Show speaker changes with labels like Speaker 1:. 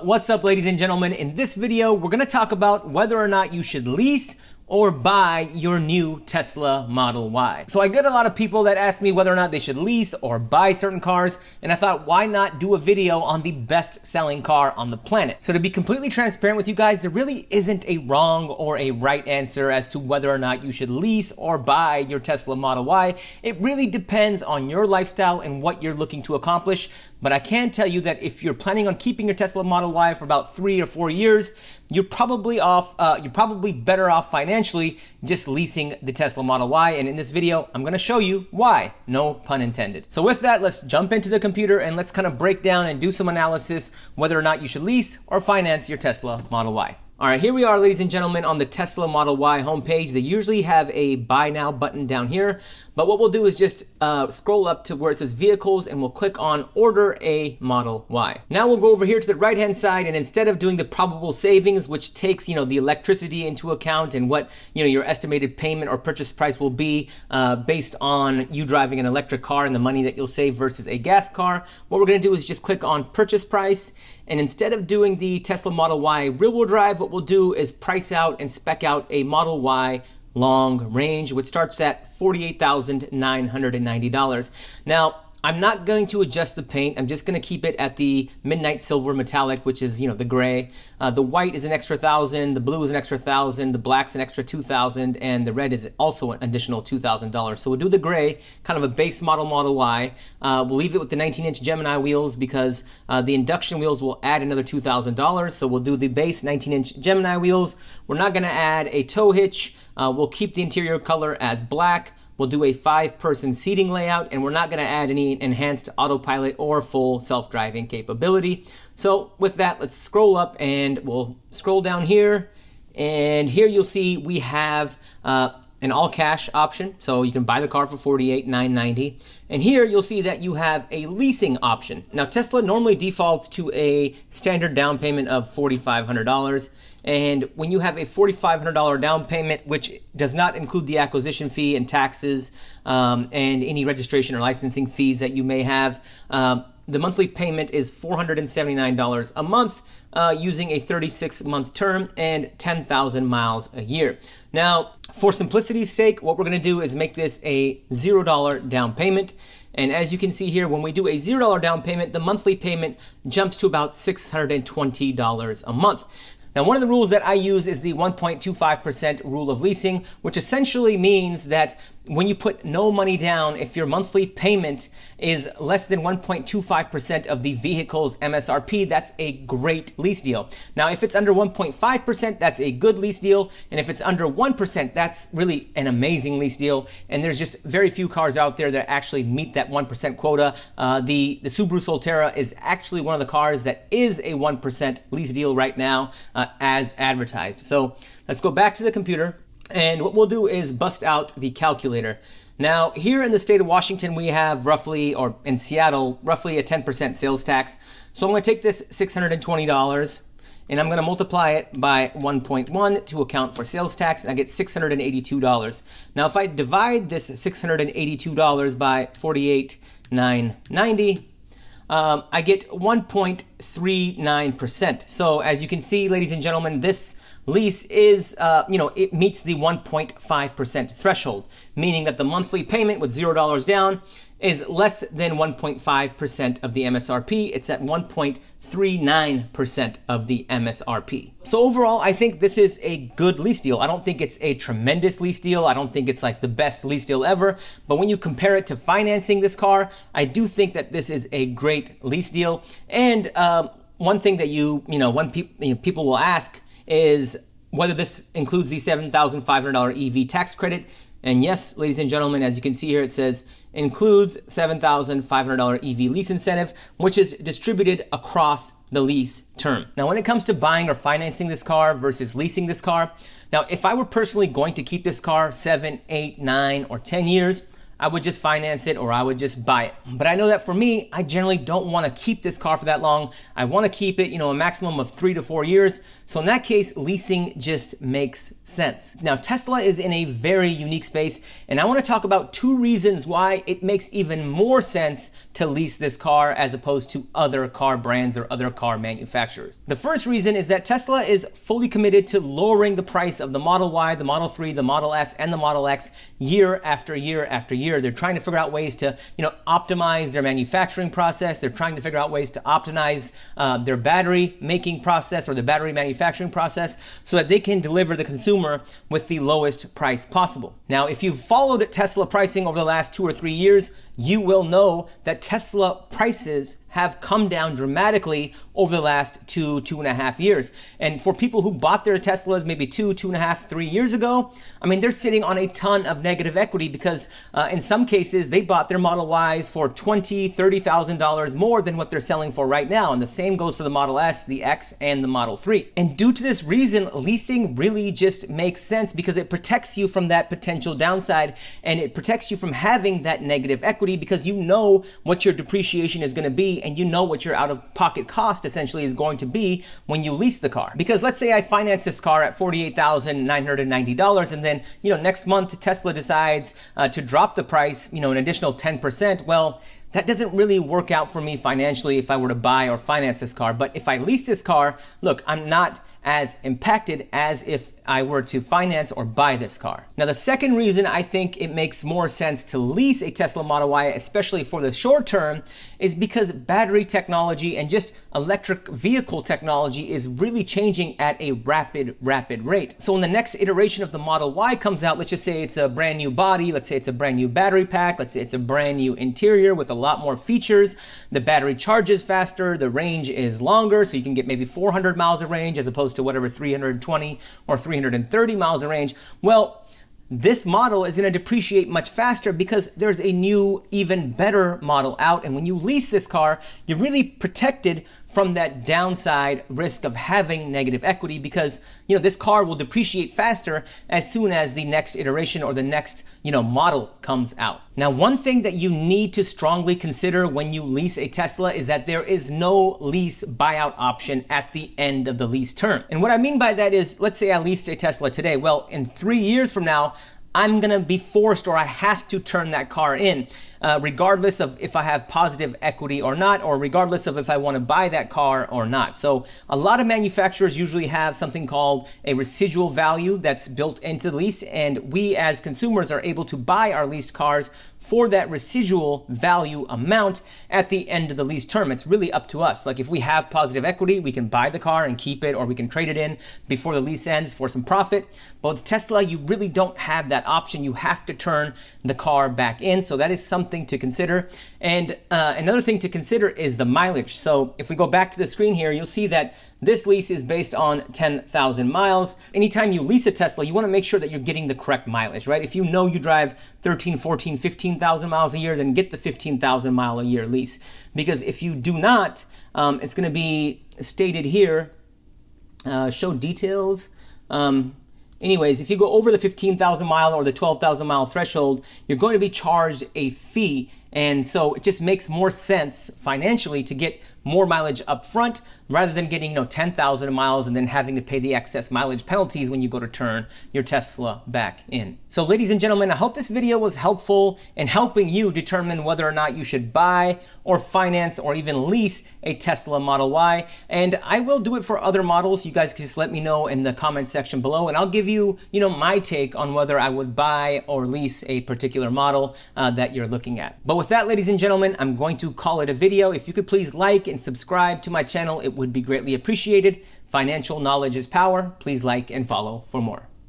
Speaker 1: What's up, ladies and gentlemen? In this video, we're going to talk about whether or not you should lease or buy your new Tesla Model Y. So I get a lot of people that ask me whether or not they should lease or buy certain cars, and I thought, why not do a video on the best selling car on the planet? So to be completely transparent with you guys, there really isn't a wrong or a right answer as to whether or not you should lease or buy your Tesla Model Y. It really depends on your lifestyle and what you're looking to accomplish. But I can tell you that if you're planning on keeping your Tesla Model Y for about 3 or 4 years, you're probably better off financially just leasing the Tesla Model Y. And in this video, I'm going to show you why. No pun intended. So with that, let's jump into the computer and let's kind of break down and do some analysis whether or not you should lease or finance your Tesla Model Y. All right, here we are, ladies and gentlemen, on the Tesla Model Y homepage. They usually have a buy now button down here, but what we'll do is just scroll up to where it says vehicles and we'll click on order a Model Y. Now we'll go over here to the right hand side, and instead of doing the probable savings, which takes the electricity into account and what your estimated payment or purchase price will be based on you driving an electric car and the money that you'll save versus a gas car, what we're going to do is just click on purchase price. And instead of doing the Tesla Model Y rear-wheel drive, what we'll do is price out and spec out a Model Y long range, which starts at $48,990. Now, I'm not going to adjust the paint. I'm just going to keep it at the midnight silver metallic, which is, the gray. The white is an extra $1,000, the blue is an extra $1,000, the black's an extra $2,000, and the red is also an additional $2,000. So we'll do the gray, kind of a base Model Y. We'll leave it with the 19-inch Gemini wheels because the induction wheels will add another $2,000. So we'll do the base 19-inch Gemini wheels. We're not going to add a tow hitch. We'll keep the interior color as black. We'll do a 5-person seating layout, and we're not going to add any enhanced autopilot or full self-driving capability. So with that, let's scroll up and we'll scroll down here. And here you'll see we have an all cash option. So you can buy the car for $48,990. And here you'll see that you have a leasing option. Now Tesla normally defaults to a standard down payment of $4,500. And when you have a $4,500 down payment, which does not include the acquisition fee and taxes and any registration or licensing fees that you may have, the monthly payment is $479 a month using a 36-month term and 10,000 miles a year. Now, for simplicity's sake, what we're going to do is make this a $0 down payment. And as you can see here, when we do a $0 down payment, the monthly payment jumps to about $620 a month. Now, one of the rules that I use is the 1.25% rule of leasing, which essentially means that when you put no money down, if your monthly payment is less than 1.25% of the vehicle's MSRP, that's a great lease deal. Now, if it's under 1.5%, that's a good lease deal. And if it's under 1%, that's really an amazing lease deal. And there's just very few cars out there that actually meet that 1% quota. The Subaru Solterra is actually one of the cars that is a 1% lease deal right now as advertised. So let's go back to the computer. And what we'll do is bust out the calculator. Now, here in the state of Washington, we have roughly, or in Seattle, roughly a 10% sales tax. So I'm going to take this $620 and I'm going to multiply it by 1.1 to account for sales tax, and I get $682. Now, if I divide this $682 by $48,990, I get 1.39%. So as you can see, ladies and gentlemen, this lease is, it meets the 1.5% threshold, meaning that the monthly payment with $0 down is less than 1.5% of the MSRP. It's at 1.39% of the MSRP. So overall, I think this is a good lease deal. I don't think it's a tremendous lease deal. I don't think it's like the best lease deal ever. But when you compare it to financing this car, I do think that this is a great lease deal. And one thing that people will ask is whether this includes the $7,500 EV tax credit. And yes, ladies and gentlemen, as you can see here, it says includes $7,500 EV lease incentive, which is distributed across the lease term. Now, when it comes to buying or financing this car versus leasing this car, now, if I were personally going to keep this car 7, 8, 9, or 10 years, I would just finance it or I would just buy it. But I know that for me, I generally don't want to keep this car for that long. I want to keep it, a maximum of 3 to 4 years. So in that case, leasing just makes sense. Now, Tesla is in a very unique space, and I want to talk about 2 reasons why it makes even more sense to lease this car as opposed to other car brands or other car manufacturers. The first reason is that Tesla is fully committed to lowering the price of the Model Y, the Model 3, the Model S, and the Model X year after year after year. They're trying to figure out ways to, optimize their manufacturing process. They're trying to figure out ways to optimize their battery making process or the battery manufacturing process so that they can deliver the consumer with the lowest price possible. Now, if you've followed Tesla pricing over the last 2 or 3 years, you will know that Tesla prices have come down dramatically over the last 2.5 years. And for people who bought their Teslas maybe 2.5, 3 years ago, they're sitting on a ton of negative equity because in some cases they bought their Model Ys for $20,000, $30,000 more than what they're selling for right now. And the same goes for the Model S, the X, and the Model 3. And due to this reason, leasing really just makes sense because it protects you from that potential downside and it protects you from having that negative equity because you know what your depreciation is going to be and you know what your out-of-pocket cost essentially is going to be when you lease the car. Because let's say I finance this car at $48,990 and then, next month Tesla decides to drop the price, an additional 10%. Well, that doesn't really work out for me financially if I were to buy or finance this car. But if I lease this car, look, I'm not as impacted as if I were to finance or buy this car. Now, the second reason I think it makes more sense to lease a Tesla Model Y, especially for the short term, is because battery technology and just electric vehicle technology is really changing at a rapid rate. So when the next iteration of the Model Y comes out, let's just say it's a brand new body, let's say it's a brand new battery pack, let's say it's a brand new interior with a lot more features, the battery charges faster, the range is longer, so you can get maybe 400 miles of range as opposed to whatever 320 or 330 miles of range. Well, this model is going to depreciate much faster because there's a new, even better model out. And when you lease this car, you're really protected from that downside risk of having negative equity because, this car will depreciate faster as soon as the next iteration or the next, model comes out. Now, one thing that you need to strongly consider when you lease a Tesla is that there is no lease buyout option at the end of the lease term. And what I mean by that is, let's say I leased a Tesla today. Well, in 3 years from now, I'm going to be forced or I have to turn that car in, regardless of if I have positive equity or not, or regardless of if I want to buy that car or not. So a lot of manufacturers usually have something called a residual value that's built into the lease, and we as consumers are able to buy our leased cars for that residual value amount at the end of the lease term. It's really up to us. Like if we have positive equity, we can buy the car and keep it, or we can trade it in before the lease ends for some profit. But with Tesla, you really don't have that option. You have to turn the car back in. So that is something to consider. And another thing to consider is the mileage. So if we go back to the screen here, you'll see that this lease is based on 10,000 miles. Anytime you lease a Tesla, you want to make sure that you're getting the correct mileage, right? If you know you drive 13, 14, 15,000 miles a year, then get the 15,000 mile a year lease. Because if you do not, it's going to be stated here, show details. Anyways, if you go over the 15,000 mile or the 12,000 mile threshold, you're going to be charged a fee. And so it just makes more sense financially to get more mileage up front rather than getting 10,000 miles and then having to pay the excess mileage penalties when you go to turn your Tesla back in. So ladies and gentlemen, I hope this video was helpful in helping you determine whether or not you should buy or finance or even lease a Tesla Model Y. And I will do it for other models. You guys can just let me know in the comment section below, and I'll give you, my take on whether I would buy or lease a particular model that you're looking at. But with that, ladies and gentlemen, I'm going to call it a video. If you could please like and subscribe to my channel, it would be greatly appreciated. Financial knowledge is power. Please like and follow for more.